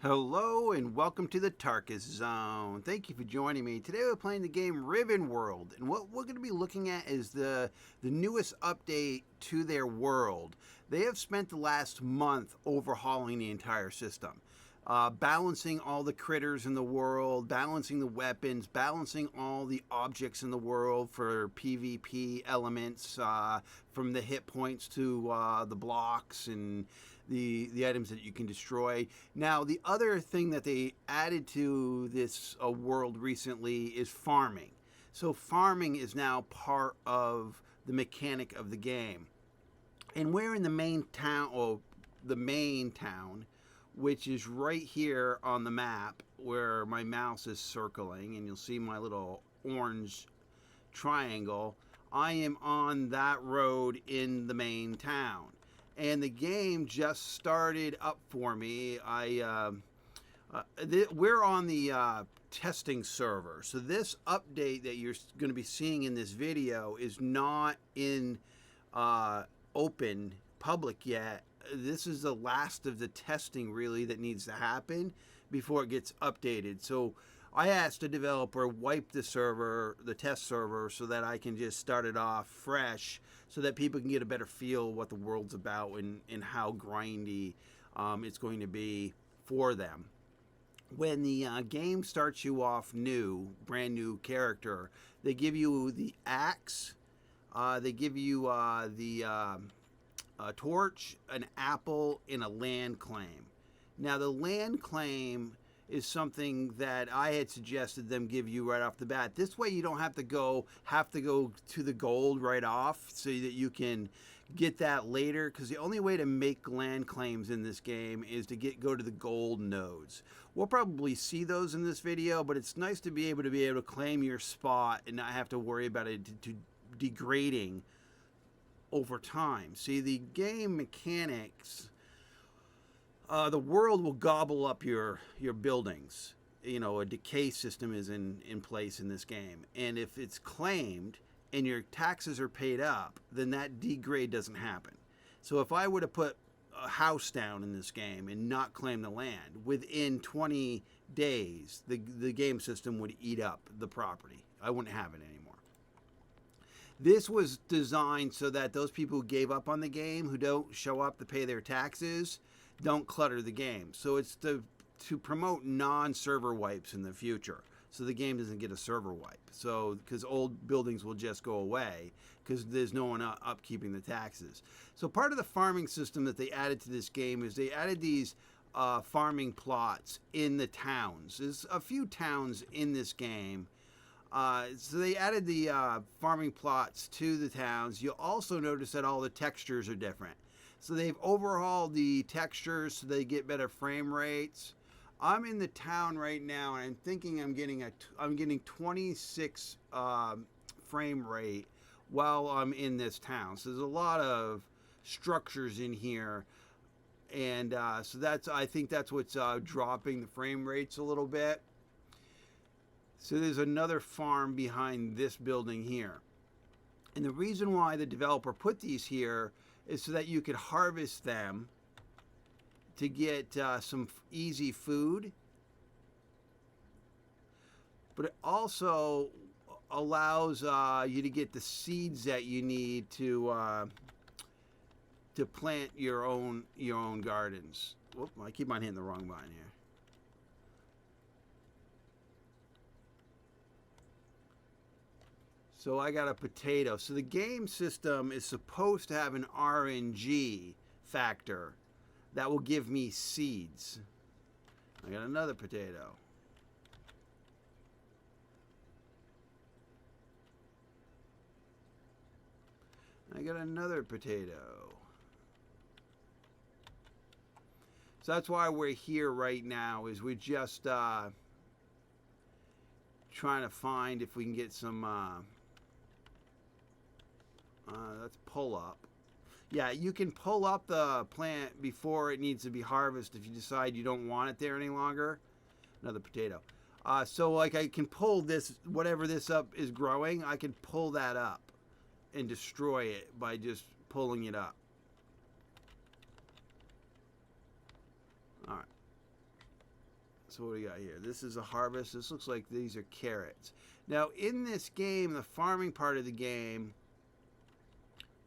Hello and welcome to the Tarkus Zone. Thank you for joining me. Today we're playing the game RivenWorld, and what we're going to be looking at is the newest update to their world. They have spent the last month overhauling the entire system, balancing all the critters in the world, balancing the weapons, balancing all the objects in the world for PvP elements, from the hit points to the blocks and the items that you can destroy. Now, the other thing that they added to this world recently is farming. So farming is now part of the mechanic of the game. And we're in the main town, which is right here on the map where my mouse is circling, and you'll see my little orange triangle. I am on that road in the main town. And the game just started up for me. We're on the testing server. So this update that you're going to be seeing in this video is not in open public yet. This is the last of the testing really that needs to happen before it gets updated. So I asked the developer wipe the server, the test server, so that I can just start it off fresh, so that people can get a better feel what the world's about and how grindy it's going to be for them. When the game starts you off brand new character, they give you the axe, they give you the torch, an apple, and a land claim. Now the land claim is something that I had suggested them give you right off the bat. This way you don't have to go to the gold right off, so that you can get that later, because the only way to make land claims in this game is to go to the gold nodes. We'll probably see those in this video, but it's nice to be able to claim your spot and not have to worry about it degrading over time. See, the game mechanics, the world will gobble up your buildings. You know, a decay system is in place in this game. And if it's claimed and your taxes are paid up, then that degrade doesn't happen. So if I were to put a house down in this game and not claim the land, within 20 days, the game system would eat up the property. I wouldn't have it anymore. This was designed so that those people who gave up on the game, who don't show up to pay their taxes, don't clutter the game. So it's to promote non-server wipes in the future, so the game doesn't get a server wipe. So because old buildings will just go away because there's no one up keeping the taxes. So part of the farming system that they added to this game is they added these farming plots in the towns. There's a few towns in this game. So they added the farming plots to the towns. You'll also notice that all the textures are different. So they've overhauled the textures so they get better frame rates. I'm in the town right now, and I'm thinking I'm getting 26 frame rate while I'm in this town. So there's a lot of structures in here, and so I think that's what's dropping the frame rates a little bit. So there's another farm behind this building here. And the reason why the developer put these here is so that you could harvest them to get some easy food. But it also allows you to get the seeds that you need to plant your own gardens. Whoop, I keep on hitting the wrong button here. So I got a potato. So the game system is supposed to have an RNG factor that will give me seeds. I got another potato. I got another potato. So that's why we're here right now, is we're just trying to find if we can get some let's pull up. Yeah, you can pull up the plant before it needs to be harvested if you decide you don't want it there any longer. Another potato. So like I can pull this, whatever this up is growing, I can pull that up and destroy it by just pulling it up. All right. So what do we got here? This is a harvest. This looks like these are carrots. Now in this game, the farming part of the game,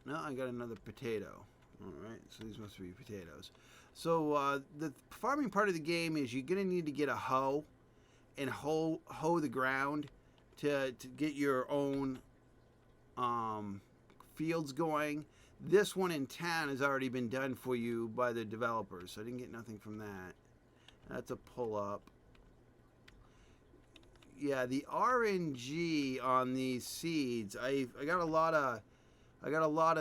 no, I got another potato. All right, so these must be potatoes. So the farming part of the game is you're going to need to get a hoe and hoe the ground to get your own fields going. This one in town has already been done for you by the developers, so I didn't get nothing from that. That's a pull up. Yeah, the RNG on these seeds, I got a lot of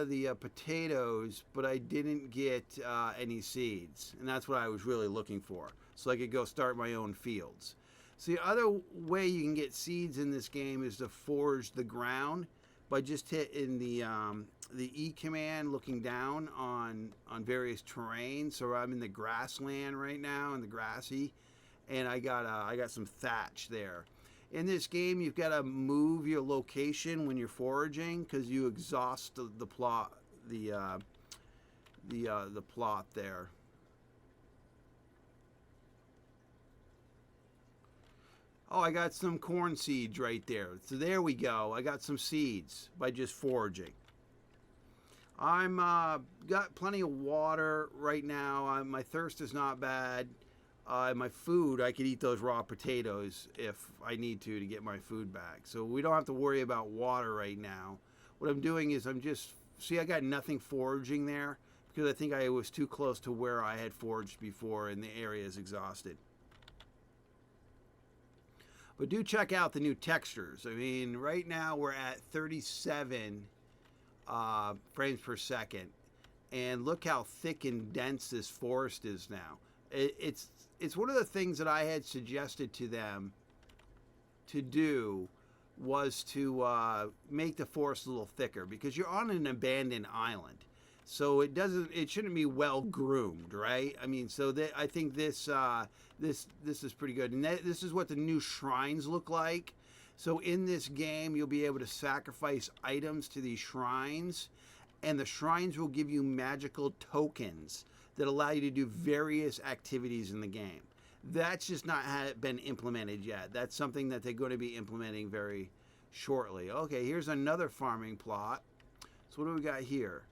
the potatoes, but I didn't get any seeds, and that's what I was really looking for, so I could go start my own fields. So the other way you can get seeds in this game is to forage the ground by just hitting the E command, looking down on various terrains. So I'm in the grassland right now, in the grassy, and I got some thatch there. In this game, you've got to move your location when you're foraging because you exhaust the plot there. Oh, I got some corn seeds right there. So there we go. I got some seeds by just foraging. I'm got plenty of water right now. My thirst is not bad. My food, I could eat those raw potatoes if I need to get my food back. So we don't have to worry about water right now. What I'm doing is see, I got nothing foraging there because I think I was too close to where I had foraged before and the area is exhausted. But do check out the new textures. I mean, right now we're at 37 frames per second. And look how thick and dense this forest is now. It's one of the things that I had suggested to them to do was to make the forest a little thicker because you're on an abandoned island. So it shouldn't be well groomed, right? I mean, so I think this is pretty good. And this is what the new shrines look like. So in this game, you'll be able to sacrifice items to these shrines, and the shrines will give you magical tokens that allow you to do various activities in the game. That's just not been implemented yet. That's something that they're going to be implementing very shortly. Okay, here's another farming plot. So what do we got here?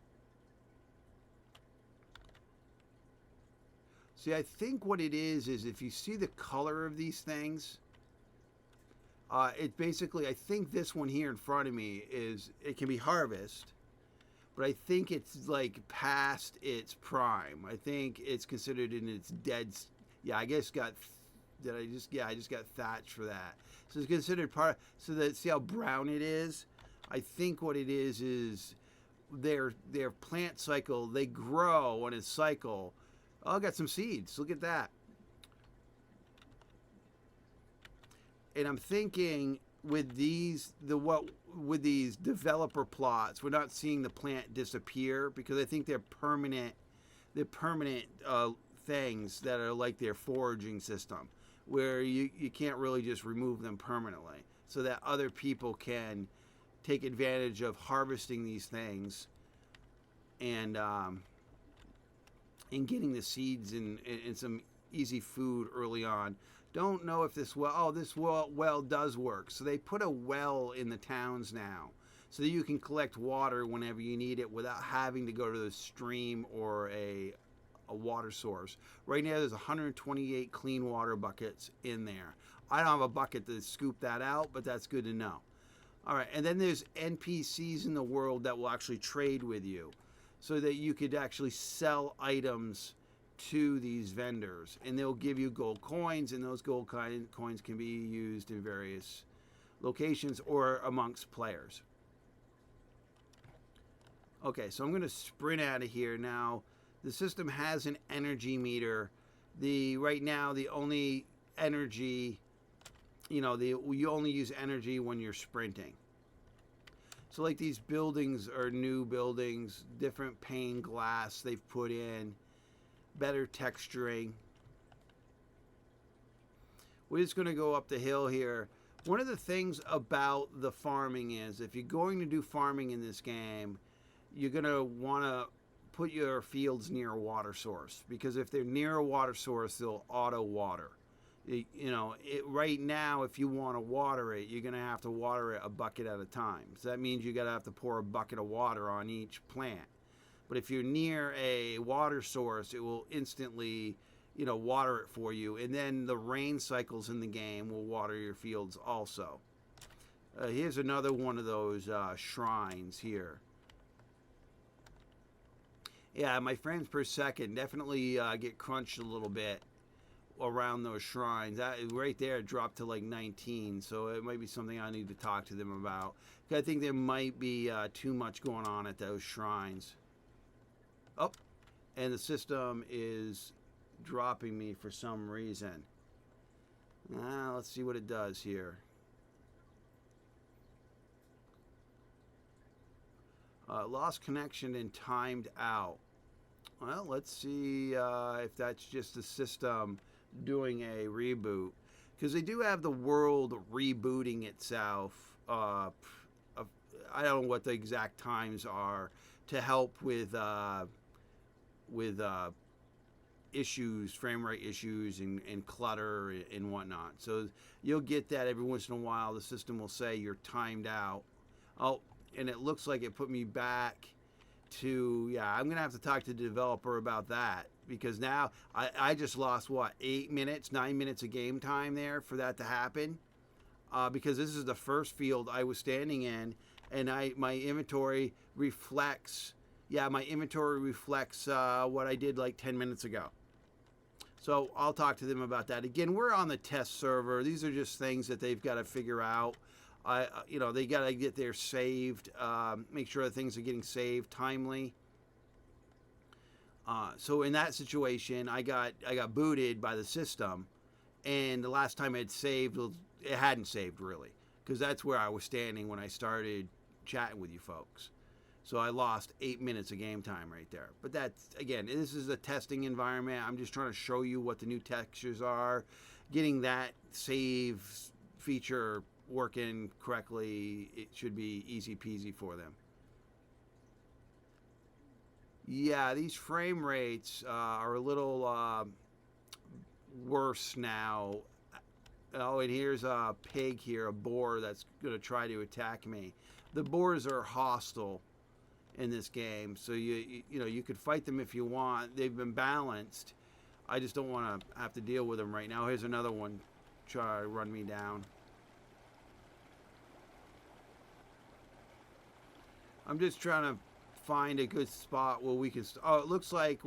See, I think what it is if you see the color of these things, it basically, I think this one here in front of me it can be harvest, but I think it's like past its prime. I think it's considered in its dead. Yeah, I just got thatch for that. So it's considered part. So that, see how brown it is. I think what it is their plant cycle. They grow on its cycle. Oh, I got some seeds. Look at that. And I'm thinking with these developer plots, we're not seeing the plant disappear because I think they're permanent things that are like their foraging system, where you can't really just remove them permanently, so that other people can take advantage of harvesting these things and getting the seeds and some easy food early on. Don't know if this well does work. So they put a well in the towns now so that you can collect water whenever you need it without having to go to the stream or a water source. Right now there's 128 clean water buckets in there. I don't have a bucket to scoop that out, but that's good to know. All right, and then there's NPCs in the world that will actually trade with you so that you could actually sell items to these vendors, and they'll give you gold coins, and those gold coins can be used in various locations or amongst players. Okay, so I'm going to sprint out of here now. The system has an energy meter. Right now the only energy, you only use energy when you're sprinting. So like these buildings are new buildings, different pane glass they've put in, better texturing. We're just going to go up the hill here. One of the things about the farming is if you're going to do farming in this game, you're going to want to put your fields near a water source, because if they're near a water source, they'll auto water. Right now, if you want to water it, you're going to have to water it a bucket at a time. So that means you're going to have to pour a bucket of water on each plant. But if you're near a water source, it will instantly, water it for you. And then the rain cycles in the game will water your fields also. Here's another one of those shrines here. Yeah, my frames per second definitely get crunched a little bit around those shrines. That right there dropped to like 19, so it might be something I need to talk to them about. I think there might be too much going on at those shrines. Oh, and the system is dropping me for some reason. Let's see what it does here. Lost connection and timed out. Well, let's see if that's just the system doing a reboot, because they do have the world rebooting itself. I don't know what the exact times are to help with issues, frame rate issues, and clutter and whatnot. So you'll get that every once in a while. The system will say you're timed out. Oh, and it looks like it put me back to, yeah, I'm gonna have to talk to the developer about that, because now I just lost what, 9 minutes of game time there for that to happen, because this is the first field I was standing in, and my inventory reflects what I did like 10 minutes ago. So I'll talk to them about that. Again, we're on the test server. These are just things that they've got to figure out. They got to get their saved, make sure that things are getting saved timely. So in that situation, I got booted by the system, and the last time it saved, it hadn't saved really, because that's where I was standing when I started chatting with you folks. So I lost 8 minutes of game time right there. But that's, again, this is a testing environment. I'm just trying to show you what the new textures are. Getting that save feature working correctly, it should be easy peasy for them. Yeah, these frame rates are a little worse now. Oh, and here's a pig here, a boar that's going to try to attack me. The boars are hostile in this game, so you could fight them if you want. They've been balanced. I just don't want to have to deal with them right now. Here's another one try to run me down. I'm just trying to find a good spot where we can. Oh, it looks like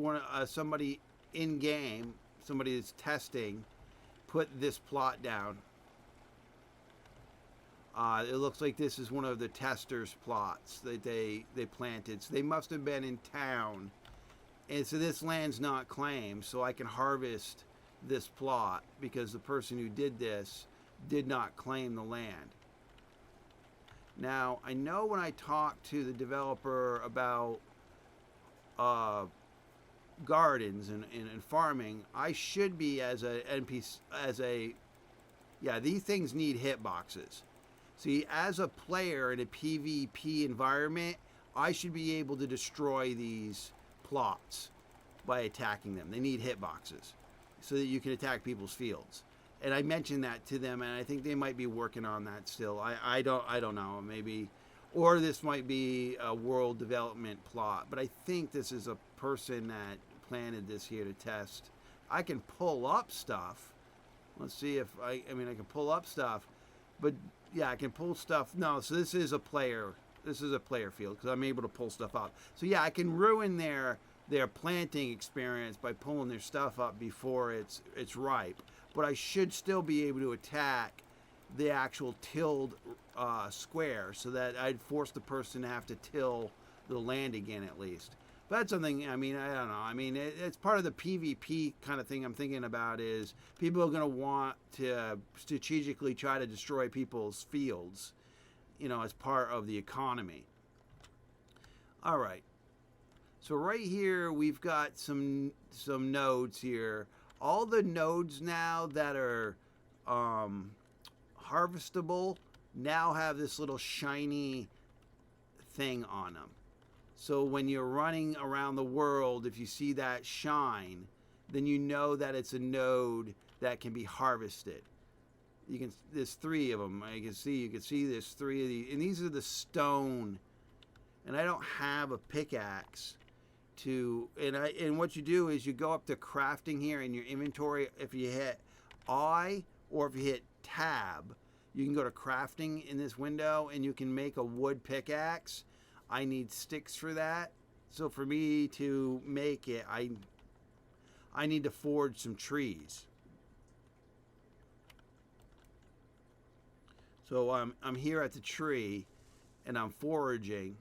somebody in game, somebody that's testing, put this plot down. It looks like this is one of the testers' plots that they planted. So they must have been in town, and so this land's not claimed. So I can harvest this plot because the person who did this did not claim the land. Now, I know when I talked to the developer about gardens and farming, I should be as a NPC, these things need hitboxes. See, as a player in a PvP environment, I should be able to destroy these plots by attacking them. They need hitboxes so that you can attack people's fields. And I mentioned that to them, and I think they might be working on that still. I don't know, maybe, or this might be a world development plot. But I think this is a person that planted this here to test. I can pull up stuff. Let's see if I can pull up stuff, but yeah, I can pull stuff. No, so this is a player. This is a player field because I'm able to pull stuff up. So yeah, I can ruin their planting experience by pulling their stuff up before it's ripe. But I should still be able to attack the actual tilled square, so that I'd force the person to have to till the land again at least. But that's something, I don't know. It's part of the PvP kind of thing I'm thinking about, is people are going to want to strategically try to destroy people's fields, as part of the economy. All right. So right here, we've got some nodes here. All the nodes now that are harvestable now have this little shiny thing on them. So when you're running around the world, if you see that shine, then you know that it's a node that can be harvested. There's 3 of them. You can see there's 3 of these, and these are the stone. And I don't have a pickaxe and what you do is you go up to crafting here in your inventory. If you hit I or if you hit tab, you can go to crafting in this window and you can make a wood pickaxe. I need sticks for that. So for me to make it, I need to forge some trees. So I'm here at the tree and I'm foraging,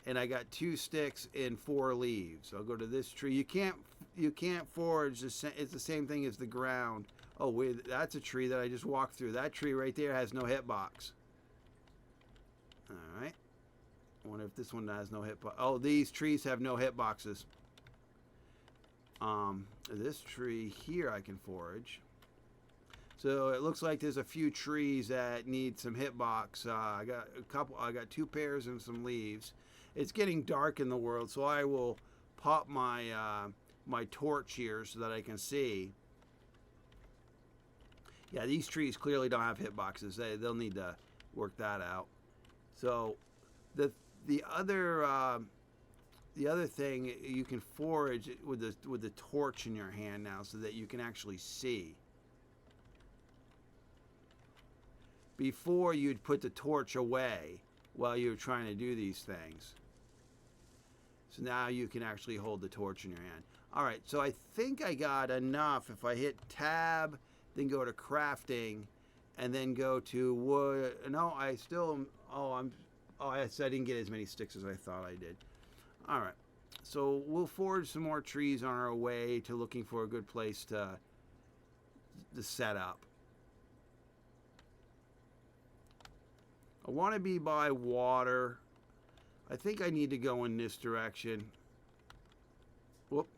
and I got 2 sticks and 4 leaves. I'll go to this tree. You can't forage it's the same thing as the ground. Oh wait, that's a tree that I just walked through. That tree right there has no hitbox. All right. I wonder if this one has no hitbox. Oh, these trees have no hitboxes. This tree here I can forage. So it looks like there's a few trees that need some hitbox. I got 2 pears and some leaves. It's getting dark in the world, so I will pop my my torch here so that I can see. Yeah, these trees clearly don't have hitboxes. They'll need to work that out. So the other thing, you can forage with the torch in your hand now, so that you can actually see. Before, you'd put the torch away while you were trying to do these things. So now you can actually hold the torch in your hand. All right, so I think I got enough. If I hit tab, then go to crafting, and then go to wood. No, I still. I said I didn't get as many sticks as I thought I did. All right, so we'll forge some more trees on our way to looking for a good place to set up. I want to be by water. I think I need to go in this direction. Whoop.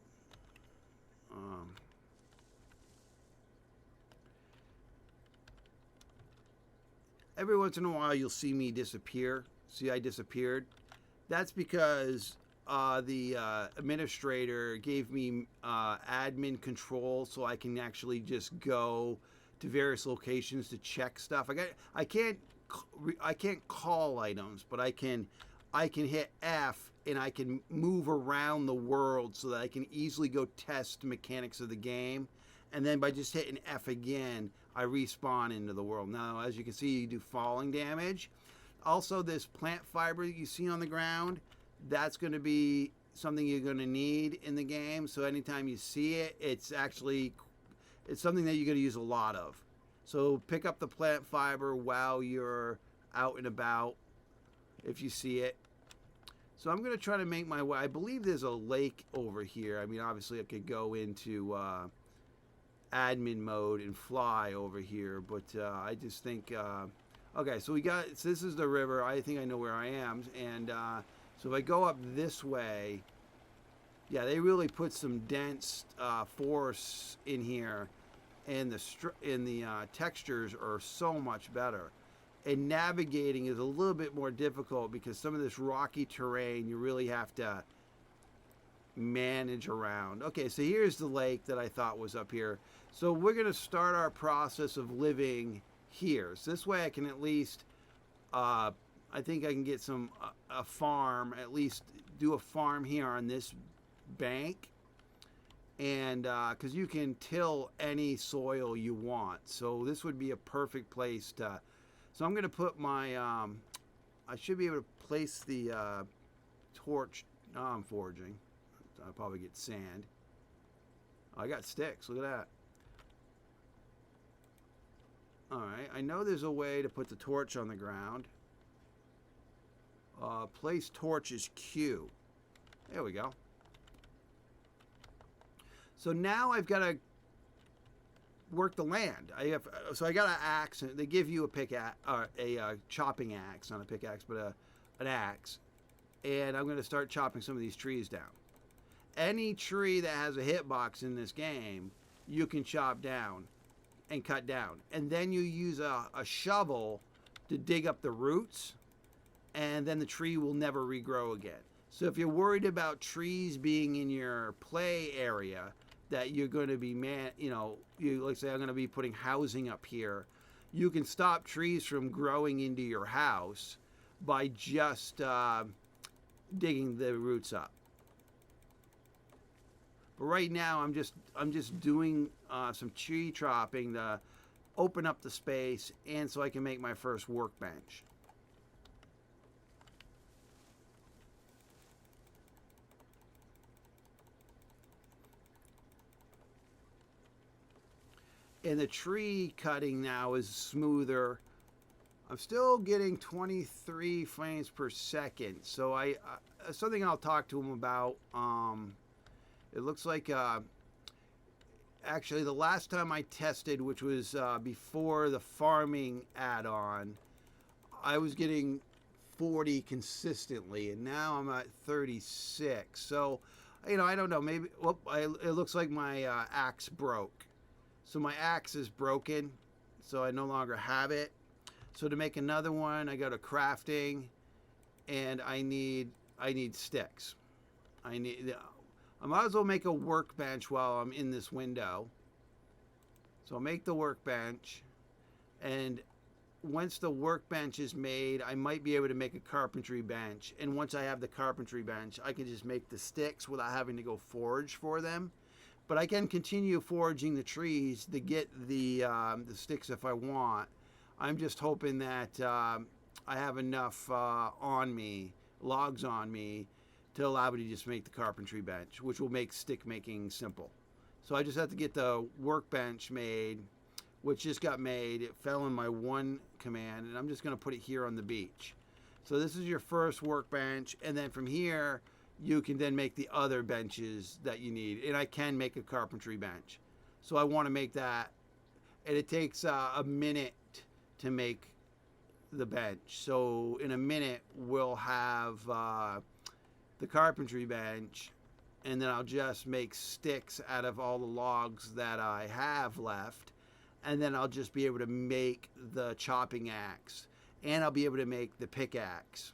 Every once in a while you'll see me disappear. See, I disappeared. That's because the administrator gave me admin control, so I can actually just go to various locations to check stuff. I can't call items, but I can hit F and I can move around the world so that I can easily go test the mechanics of the game. And then by just hitting F again, I respawn into the world. Now, as you can see, you do falling damage. Also, this plant fiber that you see on the ground, that's going to be something you're going to need in the game. So anytime you see it, it's something that you're going to use a lot of. So pick up the plant fiber while you're out and about, if you see it. So I'm going to try to make my way. I believe there's a lake over here. I mean, obviously I could go into admin mode and fly over here, but I just think, okay, so this is the river. I think I know where I am. And so if I go up this way, yeah, they really put some dense forests in here. And the textures are so much better. And navigating is a little bit more difficult because some of this rocky terrain you really have to manage around. Okay, so here's the lake that I thought was up here. So we're going to start our process of living here. So this way I can at least, I think I can get a farm, at least do a farm here on this bank. And because you can till any soil you want, so this would be a perfect place to. So I'm going to put my. I should be able to place the torch. No, I'm foraging. I'll probably get sand. I got sticks. Look at that. All right. I know there's a way to put the torch on the ground. Place torch is Q. There we go. So now I've got to work the land. So I got an axe. They give you a pickaxe, or a chopping axe, not a pickaxe, but an axe. And I'm going to start chopping some of these trees down. Any tree that has a hitbox in this game, you can chop down and cut down. And then you use a shovel to dig up the roots, and then the tree will never regrow again. So if you're worried about trees being in your play area, that you're going to be you like say I'm going to be putting housing up here, you can stop trees from growing into your house by just digging the roots up. But right now I'm just doing some tree chopping to open up the space and so I can make my first workbench. And the tree cutting now is smoother. I'm still getting 23 frames per second. So something I'll talk to him about. It looks like actually the last time I tested, which was before the farming add-on, I was getting 40 consistently, and now I'm at 36. So, I don't know. Maybe it looks like my axe broke. So my axe is broken, so I no longer have it. So to make another one, I go to crafting, and I need sticks. I might as well make a workbench while I'm in this window. So I'll make the workbench, and once the workbench is made, I might be able to make a carpentry bench. And once I have the carpentry bench, I can just make the sticks without having to go forage for them. But I can continue foraging the trees to get the sticks if I want. I'm just hoping that I have enough logs on me, to allow me to just make the carpentry bench, which will make stick making simple. So I just have to get the workbench made, which just got made. It fell in my one command, and I'm just going to put it here on the beach. So this is your first workbench, and then from here, you can then make the other benches that you need. And I can make a carpentry bench. So I want to make that. And it takes a minute to make the bench. So in a minute, we'll have the carpentry bench. And then I'll just make sticks out of all the logs that I have left. And then I'll just be able to make the chopping axe. And I'll be able to make the pickaxe.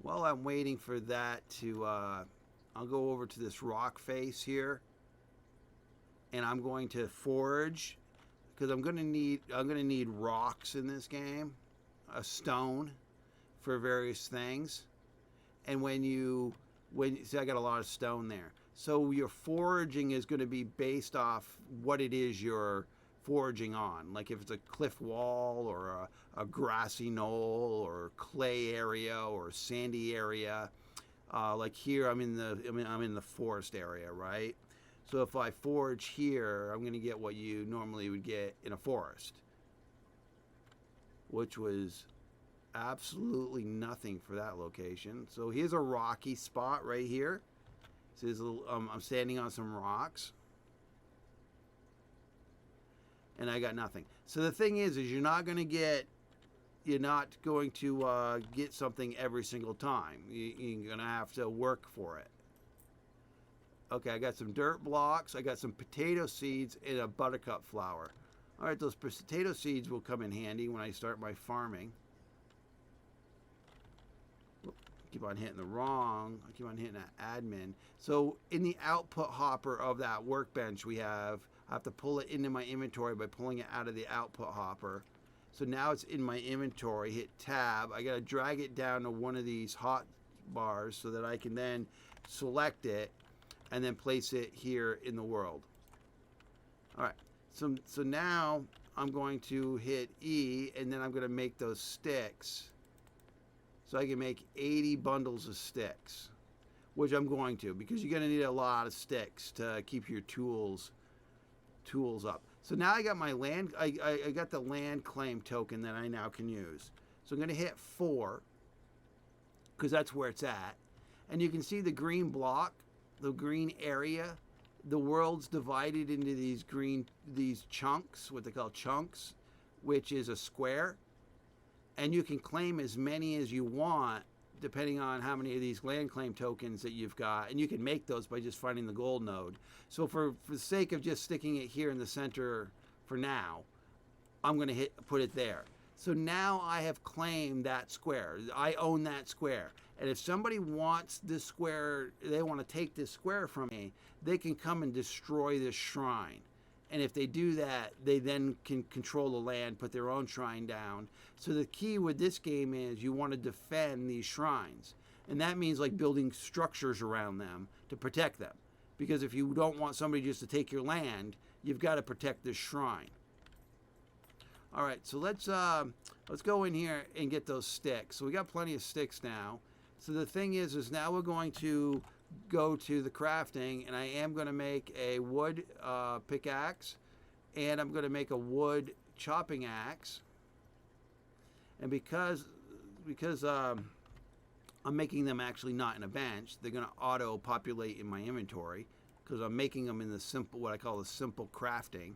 While I'm waiting for that to, I'll go over to this rock face here, and I'm going to forage, because I'm gonna need rocks in this game, a stone, for various things, and see, I got a lot of stone there. So your foraging is going to be based off what it is you're foraging on. Like if it's a cliff wall or a grassy knoll or clay area or sandy area. Like here, I'm in the forest area, right? So if I forage here, I'm going to get what you normally would get in a forest, which was absolutely nothing for that location. So here's a rocky spot right here. So there's I'm standing on some rocks, and I got nothing. So the thing is you're not going to get something every single time. You're going to have to work for it. Okay, I got some dirt blocks. I got some potato seeds and a buttercup flower. All right, those potato seeds will come in handy when I start my farming. Keep on hitting the wrong. I keep on hitting that admin. So in the output hopper of that workbench I have to pull it into my inventory by pulling it out of the output hopper. So now it's in my inventory. Hit tab. I got to drag it down to one of these hot bars so that I can then select it and then place it here in the world. All right. So now I'm going to hit E, and then I'm going to make those sticks. So I can make 80 bundles of sticks, which I'm going to, because you're going to need a lot of sticks to keep your tools up. So now I got my land, I got the land claim token that I now can use. So I'm going to hit 4, because that's where it's at. And you can see the green block, the green area. The world's divided into these chunks, what they call chunks, which is a square. And you can claim as many as you want, depending on how many of these land claim tokens that you've got. And you can make those by just finding the gold node. So for the sake of just sticking it here in the center for now, I'm going to put it there. So now I have claimed that square. I own that square. And if somebody wants this square, they want to take this square from me, they can come and destroy this shrine. And if they do that, they then can control the land, put their own shrine down. So the key with this game is you want to defend these shrines. And that means like building structures around them to protect them. Because if you don't want somebody just to take your land, you've got to protect this shrine. All right, so let's go in here and get those sticks. So we got plenty of sticks now. So the thing is now we're going to go to the crafting, and I am going to make a wood pickaxe, and I'm going to make a wood chopping axe. And because I'm making them actually not in a bench, they're going to auto populate in my inventory because I'm making them in the simple, what I call the simple crafting.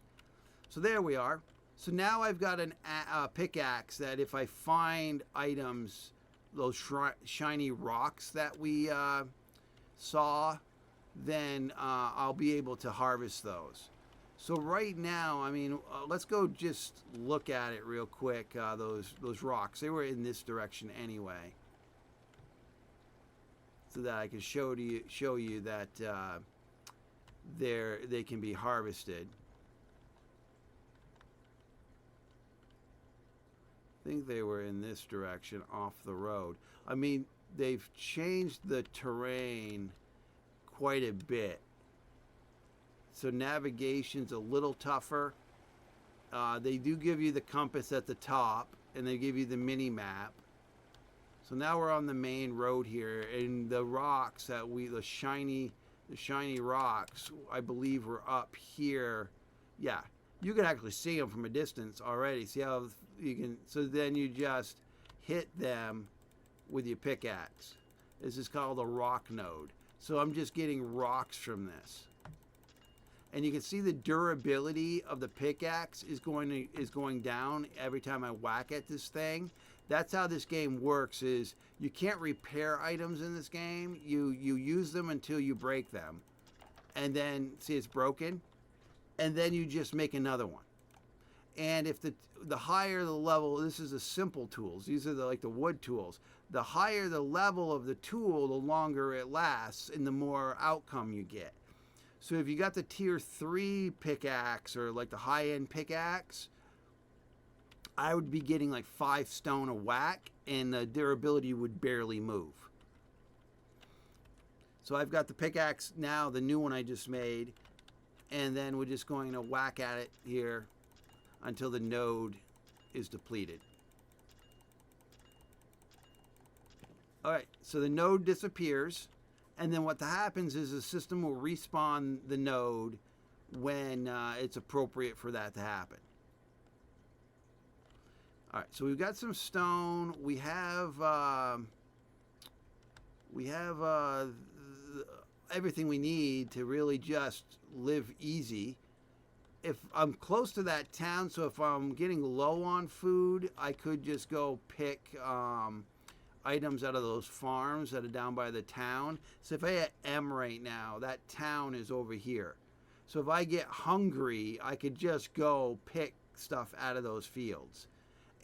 So there we are. So now I've got a pickaxe that if I find items, those shiny rocks that we saw, then I'll be able to harvest those. So right now, I mean, let's go just look at it real quick. Those rocks, they were in this direction anyway, so that I can show you that they can be harvested. I think they were in this direction off the road. I mean, they've changed the terrain quite a bit. So navigation's a little tougher. They do give you the compass at the top, and they give you the mini map. So now we're on the main road here, and the rocks the shiny rocks, I believe, were up here. Yeah, you can actually see them from a distance already. See how you can? So then you just hit them with your pickaxe. This is called a rock node. So I'm just getting rocks from this. And you can see the durability of the pickaxe is going down every time I whack at this thing. That's how this game works. Is you can't repair items in this game. You use them until you break them, and then see it's broken, and then you just make another one. And if the higher the level, this is the simple tools. These are like the wood tools. The higher the level of the tool, the longer it lasts, and the more outcome you get. So if you got the tier 3 pickaxe or like the high-end pickaxe, I would be getting like 5 stone a whack, and the durability would barely move. So I've got the pickaxe now, the new one I just made, and then we're just going to whack at it here until the node is depleted. All right, so the node disappears, and then what happens is the system will respawn the node when it's appropriate for that to happen. All right, so we've got some stone. We have everything we need to really just live easy. If I'm close to that town, so if I'm getting low on food, I could just go pick items out of those farms that are down by the town. So if I hit M right now, that town is over here. So if I get hungry, I could just go pick stuff out of those fields.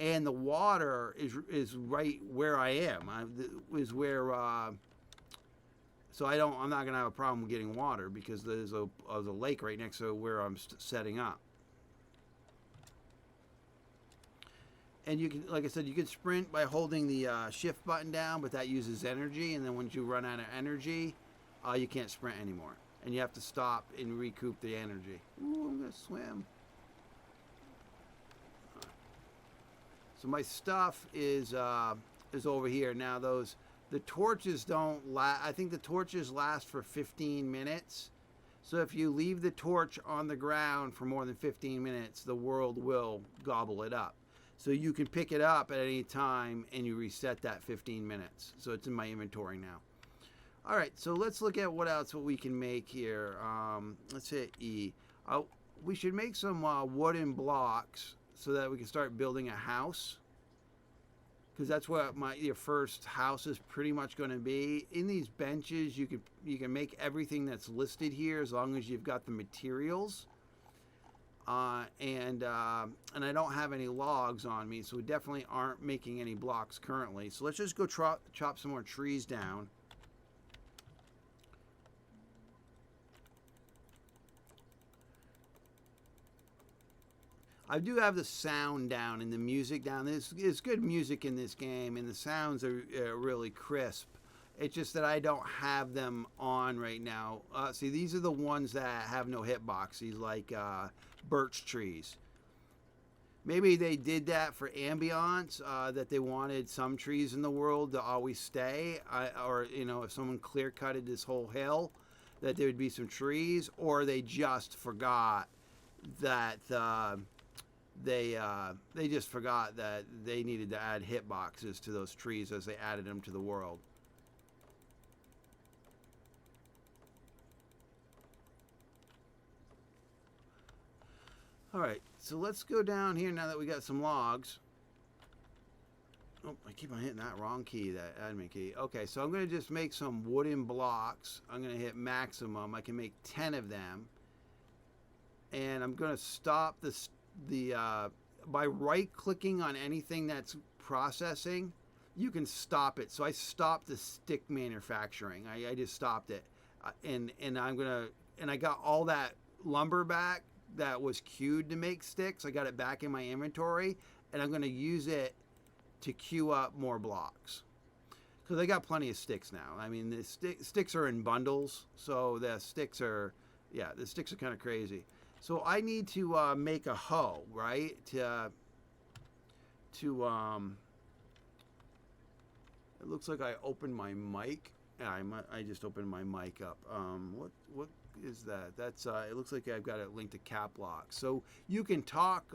And the water is right where I am. So I'm not gonna have a problem getting water because there's a lake right next to where I'm setting up. And you can, like I said, you can sprint by holding the shift button down, but that uses energy. And then once you run out of energy, you can't sprint anymore, and you have to stop and recoup the energy. Ooh, I'm gonna swim. So my stuff is over here now. The torches don't last. I think the torches last for 15 minutes. So if you leave the torch on the ground for more than 15 minutes, the world will gobble it up. So you can pick it up at any time and you reset that 15 minutes. So it's in my inventory now. All right, so let's look at what we can make here. Let's hit E. We should make some wooden blocks so that we can start building a house. Because that's what your first house is pretty much going to be. In these benches, you can make everything that's listed here as long as you've got the materials. and I don't have any logs on me, so we definitely aren't making any blocks currently. So let's just go chop some more trees down. I do have the sound down and the music down. There's good music in this game, and the sounds are really crisp. It's just that I don't have them on right now. See, these are the ones that have no hitbox. These like birch trees. Maybe they did that for ambiance, that they wanted some trees in the world to always stay, or you know, if someone clear cutted this whole hill, that there would be some trees, or they just forgot that they just forgot that they needed to add hitboxes to those trees as they added them to the world. All right, so let's go down here now that we got some logs. Oh, I keep on hitting that wrong key, that admin key. Okay, so I'm going to just make some wooden blocks. I'm going to hit maximum. I can make 10 of them. And I'm going to stop by right-clicking on anything that's processing, you can stop it. So I stopped the stick manufacturing. I just stopped it. And I got all that lumber back that was queued to make sticks. I got it back in my inventory, and I'm going to use it to queue up more blocks, because I got plenty of sticks now. I mean, the sticks are in bundles, so the sticks are kind of crazy. So I need to make a hoe, right? It looks like I opened my mic. Yeah, I just opened my mic up. What is that? That's it looks like I've got it linked to cap lock. So you can talk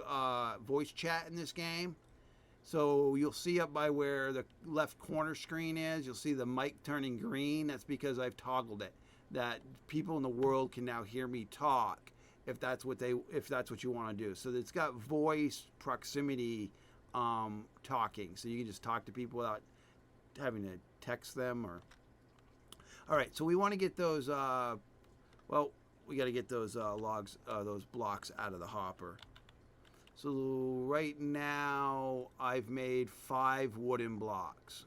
voice chat in this game. So you'll see up by where the left corner screen is, you'll see the mic turning green. That's because I've toggled it, that people in the world can now hear me talk if that's what you want to do. So it's got voice proximity talking, so you can just talk to people without having to text them. Or all right, so we want to get those we got to get those logs, those blocks out of the hopper. So right now I've made 5 wooden blocks.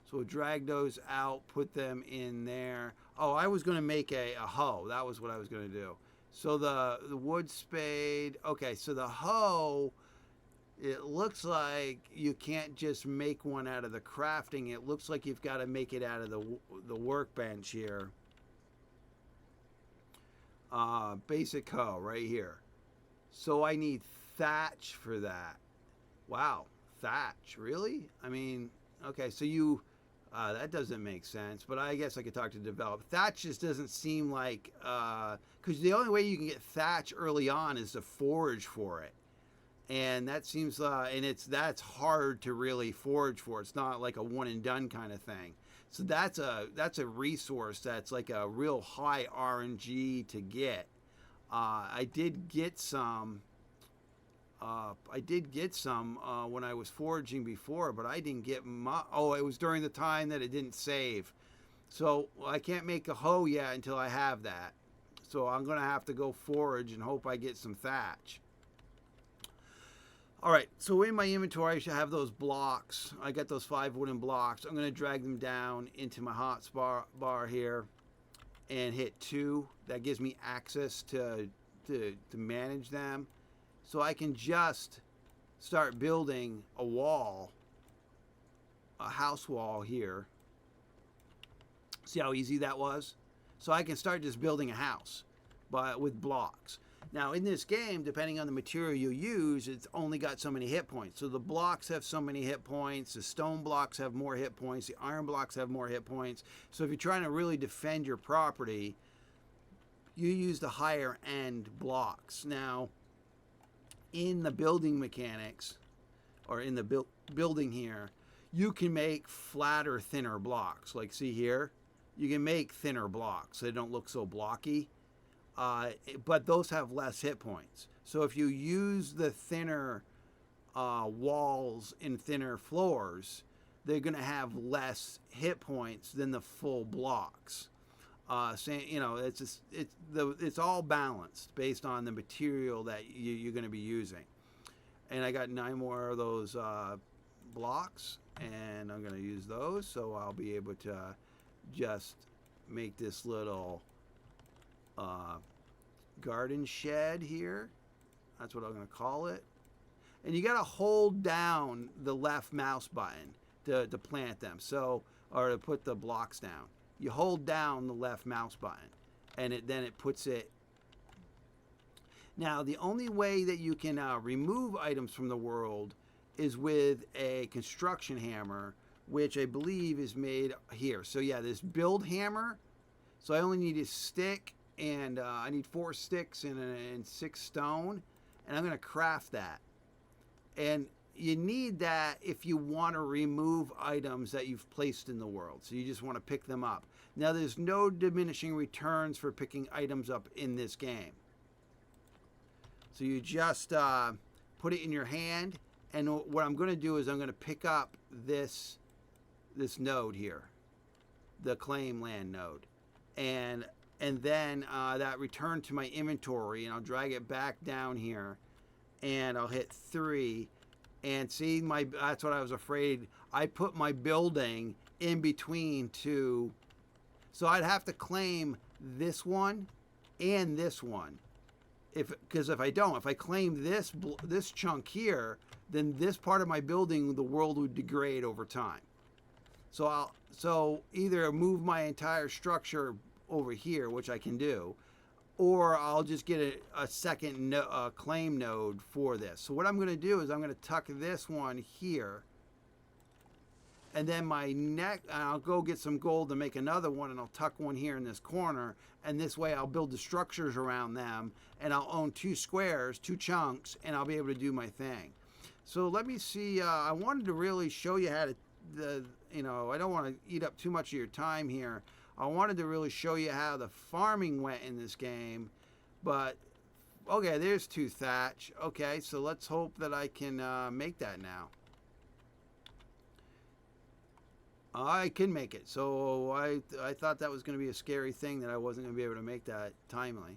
So we'll drag those out, put them in there. Oh, I was going to make a hoe. That was what I was going to do. So the wood spade. Okay, so the hoe, it looks like you can't just make one out of the crafting. It looks like you've got to make it out of the workbench here. Basic hoe right here. So I need thatch for that. Wow, thatch, really? I mean, okay, so you that doesn't make sense, but I guess I could talk to develop. Thatch just doesn't seem like, because the only way you can get thatch early on is to forage for it, and that seems and that's hard to really forage for. It's not like a one and done kind of thing. So that's a resource that's like a real high RNG to get. I did get some when I was foraging before, but I didn't get much. Oh, it was during the time that it didn't save. So I can't make a hoe yet until I have that. So I'm going to have to go forage and hope I get some thatch. All right, so in my inventory, I should have those blocks. I got those 5 wooden blocks. I'm going to drag them down into my hotbar here and hit 2. That gives me access to manage them. So I can just start building a wall, a house wall here. See how easy that was? So I can start just building a house, but with blocks. Now in this game, depending on the material you use, it's only got so many hit points. So the blocks have so many hit points, the stone blocks have more hit points, the iron blocks have more hit points. So if you're trying to really defend your property, you use the higher end blocks. Now, in the building mechanics, or in the building here, you can make flatter, thinner blocks. Like see here, you can make thinner blocks. They don't look so blocky, but those have less hit points. So if you use the thinner walls and thinner floors, they're going to have less hit points than the full blocks. You know, it's all balanced based on the material that you're going to be using. And I got 9 more of those blocks, and I'm going to use those, so I'll be able to just make this little garden shed here. That's what I'm going to call it. And you got to hold down the left mouse button to plant them, or to put the blocks down. You hold down the left mouse button, and then it puts it. Now, the only way that you can remove items from the world is with a construction hammer, which I believe is made here. So yeah, this build hammer. So I only need a stick, and I need 4 sticks and 6 stone, and I'm going to craft that. And you need that if you want to remove items that you've placed in the world. So you just want to pick them up. Now, there's no diminishing returns for picking items up in this game. So you just put it in your hand, and what I'm going to do is I'm going to pick up this node here, the claim land node, and then that return to my inventory, and I'll drag it back down here, and I'll hit 3. And see, that's what I was afraid. I put my building in between 2. So I'd have to claim this one and this one. Because if I don't, if I claim this chunk here, then this part of my building, the world would degrade over time. So either move my entire structure over here, which I can do, or I'll just get a second claim node for this. So what I'm going to do is I'm going to tuck this one here, and then I'll go get some gold to make another one, and I'll tuck one here in this corner, and this way I'll build the structures around them, and I'll own 2 squares, 2 chunks, and I'll be able to do my thing. So let me see. I wanted to really show you how to, I don't want to eat up too much of your time here. I wanted to really show you how the farming went in this game, but okay, there's 2 thatch. Okay, so let's hope that I can make that now. I can make it. So I thought that was going to be a scary thing, that I wasn't going to be able to make that timely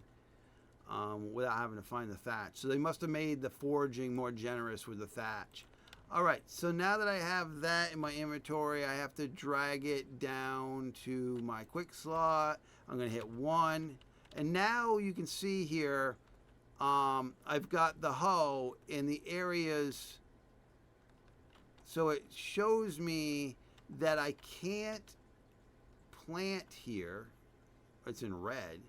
without having to find the thatch. So they must have made the foraging more generous with the thatch. All right, so now that I have that in my inventory, I have to drag it down to my quick slot. I'm going to hit 1. And now you can see here, I've got the hoe in the areas. So it shows me that I can't plant here. It's in red.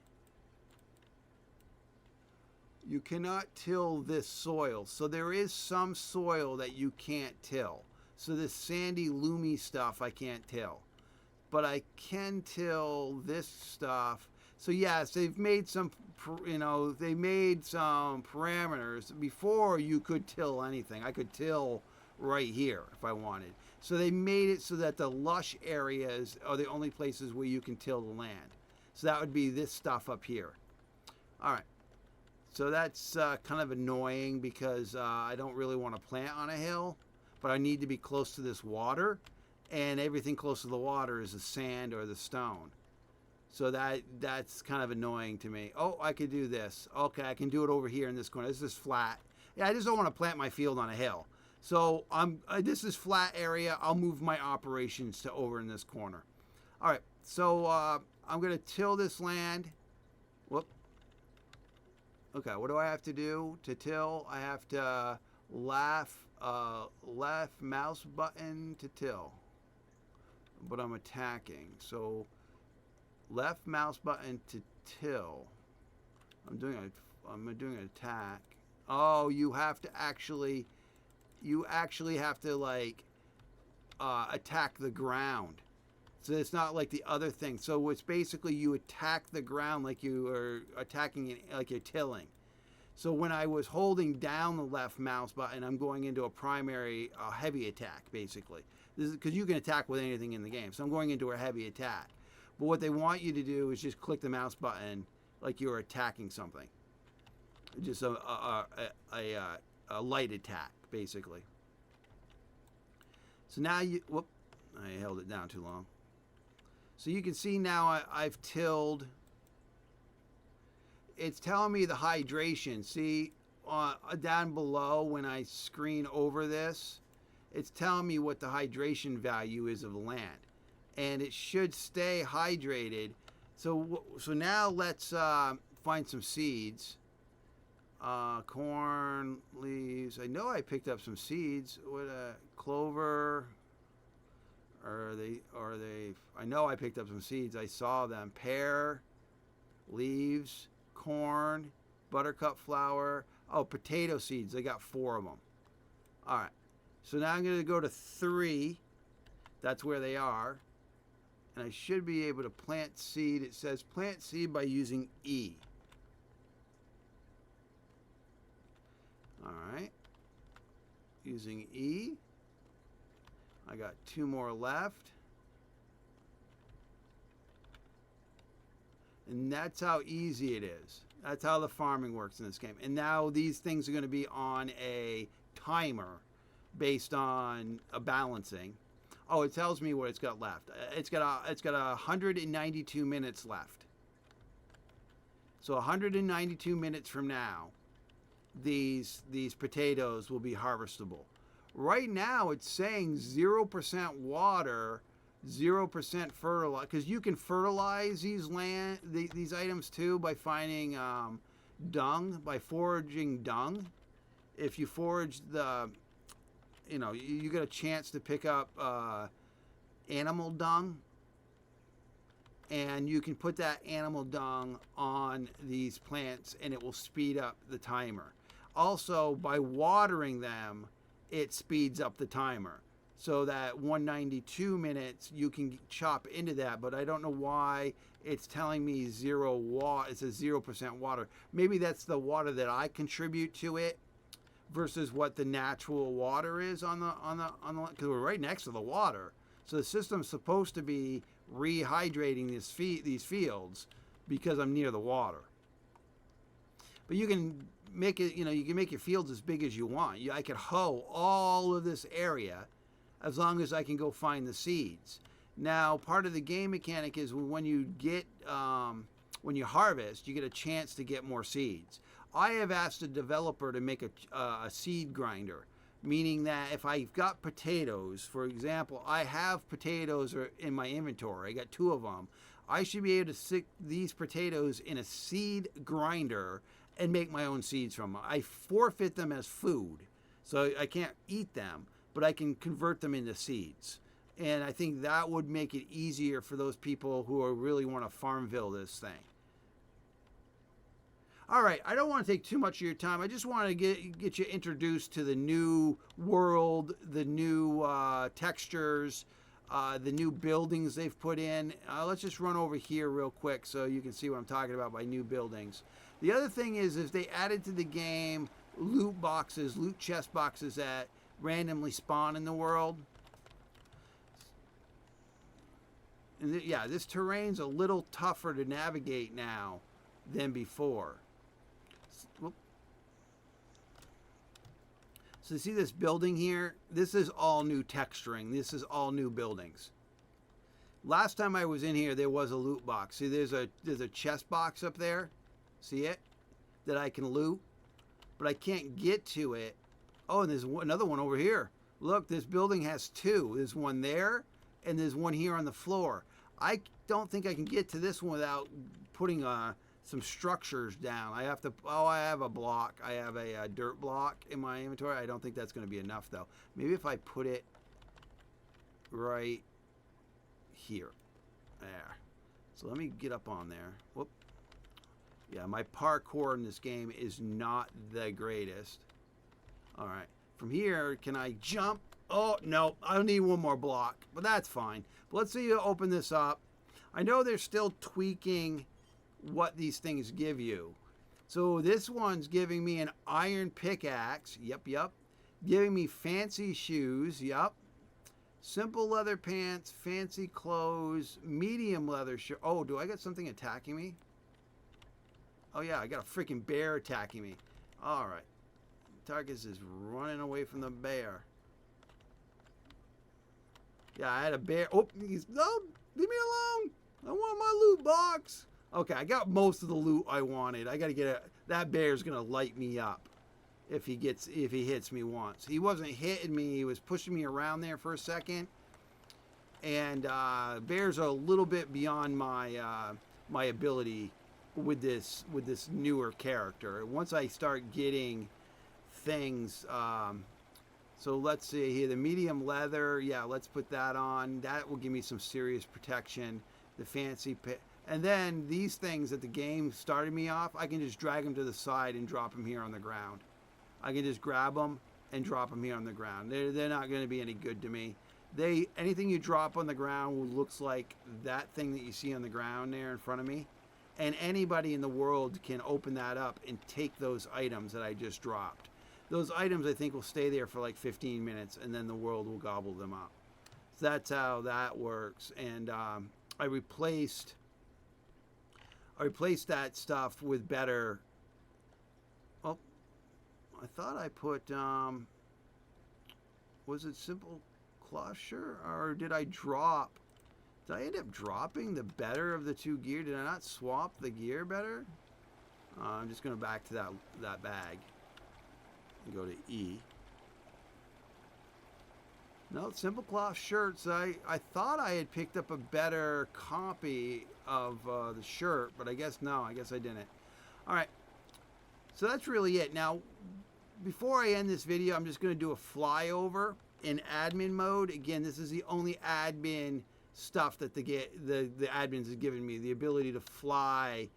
You cannot till this soil. So there is some soil that you can't till. So this sandy, loomy stuff I can't till. But I can till this stuff. So yes, they've made some, they made some parameters. Before you could till anything. I could till right here if I wanted. So they made it so that the lush areas are the only places where you can till the land. So that would be this stuff up here. All right. So that's kind of annoying because I don't really want to plant on a hill, but I need to be close to this water, and everything close to the water is the sand or the stone. So that's kind of annoying to me. Oh, I could do this. Okay, I can do it over here in this corner. This is flat. Yeah, I just don't want to plant my field on a hill. So this is flat area. I'll move my operations to over in this corner. All right, so I'm going to till this land. Whoop. Okay, what do I have to do to till? I have to left mouse button to till. But I'm attacking. So left mouse button to till. I'm doing an attack. Oh, you have to actually have to like attack the ground. So it's not like the other thing. So it's basically you attack the ground like you are attacking it, like you're tilling. So when I was holding down the left mouse button, I'm going into a primary heavy attack, basically. This is because you can attack with anything in the game. So I'm going into a heavy attack. But what they want you to do is just click the mouse button like you're attacking something. Just a light attack, basically. So now whoop, I held it down too long. So you can see now I've tilled. It's telling me the hydration. See, down below when I screen over this, it's telling me what the hydration value is of the land. And it should stay hydrated. So now let's find some seeds. Corn, leaves. I know I picked up some seeds. What clover? Are they? I know I picked up some seeds. I saw them. Pear, leaves, corn, buttercup flower. Oh, potato seeds. I got 4 of them. All right. So now I'm going to go to 3. That's where they are. And I should be able to plant seed. It says plant seed by using E. All right. Using E. I got 2 more left. And that's how easy it is. That's how the farming works in this game. And now these things are going to be on a timer based on a balancing. Oh, it tells me what it's got left. It's got 192 minutes left. So 192 minutes from now, these potatoes will be harvestable. Right now, it's saying 0% water, 0% fertilizer, because you can fertilize these items too by finding dung, by foraging dung. If you forage you get a chance to pick up animal dung, and you can put that animal dung on these plants and it will speed up the timer. Also, by watering them, it speeds up the timer. So that 192 minutes, you can chop into that, but I don't know why it's telling me 0 water. It says 0% water. Maybe that's the water that I contribute to it versus what the natural water is on the because we're right next to the water. So the system's supposed to be rehydrating these fields because I'm near the water. But you can make it, you can make your fields as big as you want. I could hoe all of this area as long as I can go find the seeds. Now, part of the game mechanic is when you harvest, you get a chance to get more seeds. I have asked a developer to make a seed grinder, meaning that if I've got potatoes, for example, I have potatoes in my inventory, I got 2 of them, I should be able to stick these potatoes in a seed grinder and make my own seeds from them. I forfeit them as food, so I can't eat them, but I can convert them into seeds. And I think that would make it easier for those people who really want to Farmville this thing. All right, I don't want to take too much of your time. I just want to get you introduced to the new world, the new textures, the new buildings they've put in. Let's just run over here real quick so you can see what I'm talking about by new buildings. The other thing is they added to the game loot chest boxes that randomly spawn in the world. And yeah, this terrain's a little tougher to navigate now than before. So see this building here? This is all new texturing. This is all new buildings. Last time I was in here, there was a loot box. See, there's a chest box up there. See it? That I can loot. But I can't get to it. Oh, and there's another one over here. Look, this building has 2. There's one there, and there's one here on the floor. I don't think I can get to this one without putting some structures down. I have a block. I have a dirt block in my inventory. I don't think that's going to be enough, though. Maybe if I put it right here. There. So let me get up on there. Whoop. Yeah, my parkour in this game is not the greatest. All right. From here, can I jump? Oh, no. I'll need one more block, but that's fine. But let's see you open this up. I know they're still tweaking what these things give you. So this one's giving me an iron pickaxe. Yep. Giving me fancy shoes. Yep. Simple leather pants, fancy clothes, medium leather shirt. Oh, do I got something attacking me? Oh yeah, I got a freaking bear attacking me. All right. Tarkus is running away from the bear. Yeah, I had a bear. Oh, Leave me alone. I want my loot box. Okay, I got most of the loot I wanted. I got to get it. That bear's going to light me up if he hits me once. He wasn't hitting me. He was pushing me around there for a second. And bears are a little bit beyond my ability with this newer character. Once I start getting things, so let's see here, the medium leather, yeah, let's put that on. That will give me some serious protection. The fancy pit, and then these things that the game started me off, I can just drag them to the side and drop them here on the ground. I can just grab them and drop them here on the ground. They're not going to be any good to me. Anything you drop on the ground looks like that thing that you see on the ground there in front of me. And anybody in the world can open that up and take those items that I just dropped. Those items, I think, will stay there for like 15 minutes, and then the world will gobble them up. So that's how that works. And I replaced that stuff with better. Well, I thought I put. Was it simple cloth shirt, or did I drop? Did I end up dropping the better of the two gear? Did I not swap the gear better? I'm just going to back to that bag and go to E. No, simple cloth shirts. I thought I had picked up a better copy of the shirt, but I guess no. I guess I didn't. All right. So that's really it. Now, before I end this video, I'm just going to do a flyover in admin mode. Again, this is the only admin stuff that the admins has given me, the ability to fly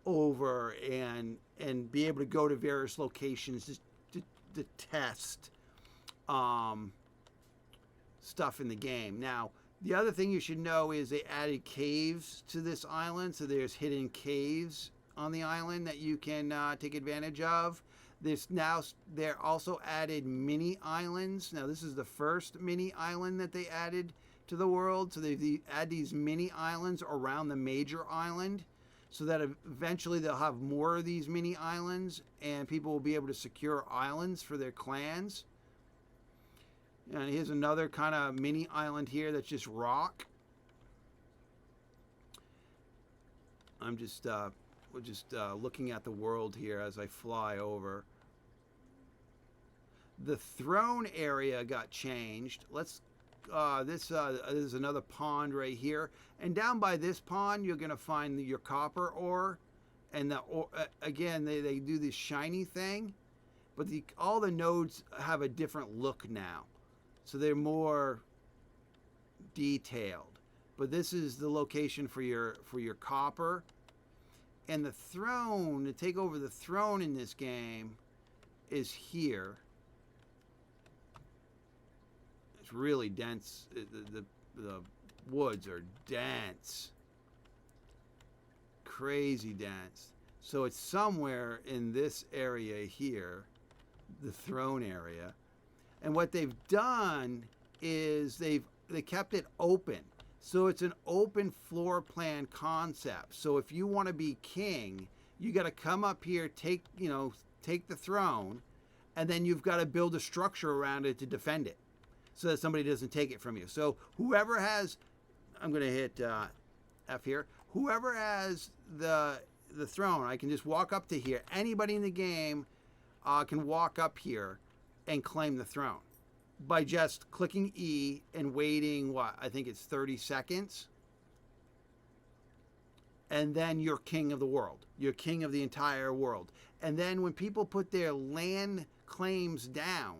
over and be able to go to various locations to test stuff in the game. Now, the other thing you should know is they added caves to this island, so there's hidden caves on the island that you can take advantage of. They're also added mini islands. Now, this is the first mini island that they added to the world. So they add these mini islands around the major island, so that eventually they'll have more of these mini islands, and people will be able to secure islands for their clans. And here's another kind of mini island here that's just rock. I'm just looking at the world here as I fly over. The throne area got changed. This is another pond right here, and down by this pond you're going to find your copper ore, and again they do this shiny thing, but all the nodes have a different look now, so they're more detailed. But this is the location for your copper. And the throne, to take over the throne in this game, is here. It's really dense. The woods are dense. Crazy dense. So it's somewhere in this area here, the throne area. And what they've done is they kept it open. So it's an open floor plan concept. So if you want to be king, you got to come up here, take the throne, and then you've got to build a structure around it to defend it, so that somebody doesn't take it from you. So whoever has, I'm going to hit F here. Whoever has the throne, I can just walk up to here. Anybody in the game can walk up here and claim the throne by just clicking E and waiting, I think it's 30 seconds. And then you're king of the world. You're king of the entire world. And then when people put their land claims down,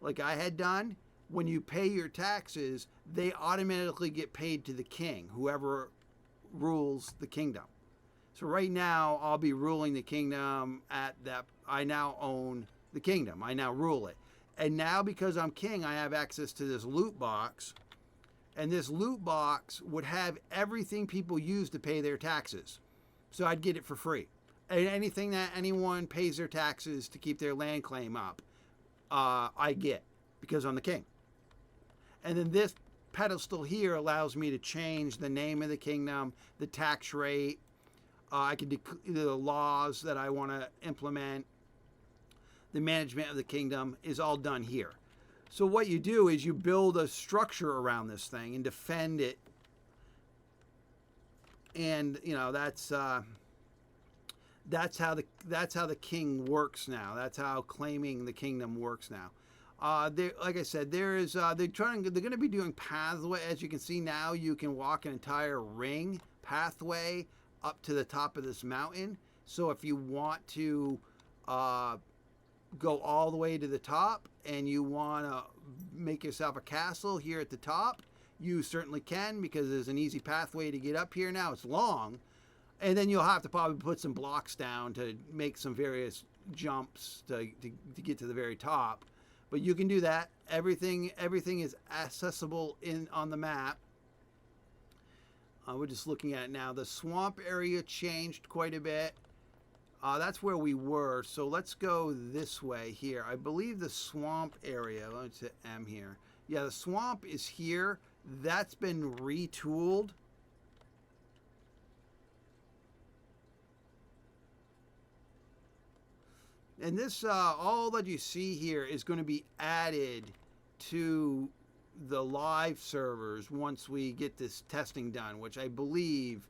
like I had done, when you pay your taxes, they automatically get paid to the king, whoever rules the kingdom. So right now, I'll be ruling the kingdom I now own the kingdom. I now rule it. And now, because I'm king, I have access to this loot box. And this loot box would have everything people use to pay their taxes. So I'd get it for free. And anything that anyone pays their taxes to keep their land claim up, I get, because I'm the king. And then this pedestal here allows me to change the name of the kingdom, the tax rate. I can the laws that I want to implement. The management of the kingdom is all done here. So what you do is you build a structure around this thing and defend it And you know, that's how the king works now. That's how claiming the kingdom works now. Like I said, they're going to be doing pathway. As you can see now, you can walk an entire ring pathway up to the top of this mountain. So if you want to go all the way to the top and you want to make yourself a castle here at the top, you certainly can, because there's an easy pathway to get up here. Now it's long, and then you'll have to probably put some blocks down to make some various jumps to get to the very top. But you can do that. Everything is accessible on the map. We're just looking at it now. The swamp area changed quite a bit. That's where we were. So let's go this way here. I believe the swamp area, let's hit M here. Yeah, the swamp is here. That's been retooled. And this, all that you see here is going to be added to the live servers once we get this testing done, which I believe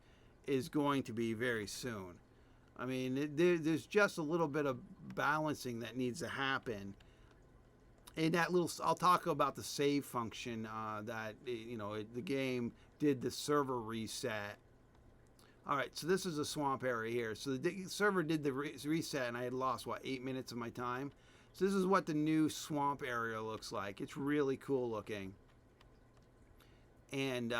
is going to be very soon. I mean, there's just a little bit of balancing that needs to happen. And that little, I'll talk about the save function that, you know, the game did the server reset. All right, so this is a swamp area here. So the server did the reset, and I had lost, what, 8 minutes of my time? So this is what the new swamp area looks like. It's really cool looking. And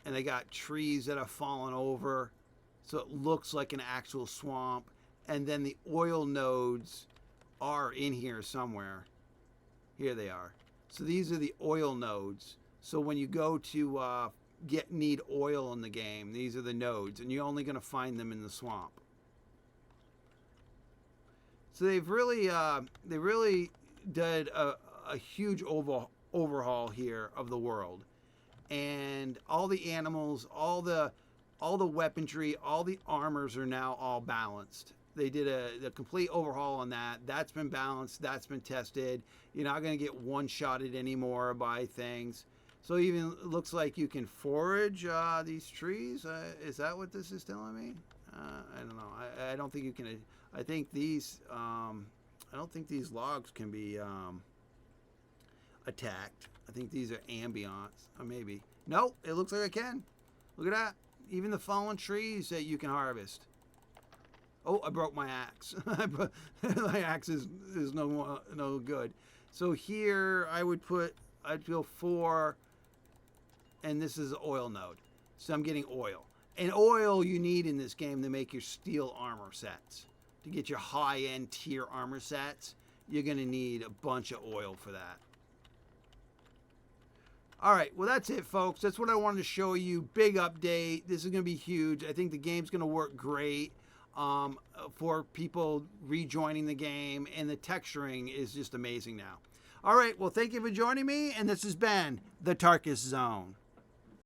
they got trees that have fallen over, so it looks like an actual swamp. And then the oil nodes are in here somewhere. Here they are. So these are the oil nodes. So when you go to need oil in the game, these are the nodes, and you're only going to find them in the swamp. So they really did a huge overhaul here of the world, and all the animals, all the weaponry, all the armors are now all balanced. They did a complete overhaul on that. That's been balanced. That's been tested. You're not going to get one-shotted anymore by things. So even looks like you can forage these trees. Is that what this is telling me? I don't know. I don't think you can. I think these. I don't think these logs can be attacked. I think these are ambients, or maybe. No, it looks like I can. Look at that. Even the fallen trees that you can harvest. Oh, I broke my axe. My axe is no good. So here I'd go 4. And this is an oil node. So I'm getting oil. And oil you need in this game to make your steel armor sets. To get your high-end tier armor sets, you're going to need a bunch of oil for that. Alright, well that's it, folks. That's what I wanted to show you. Big update. This is going to be huge. I think the game's going to work great for people rejoining the game. And the texturing is just amazing now. Alright, well thank you for joining me. And this has been the Tarkus Zone.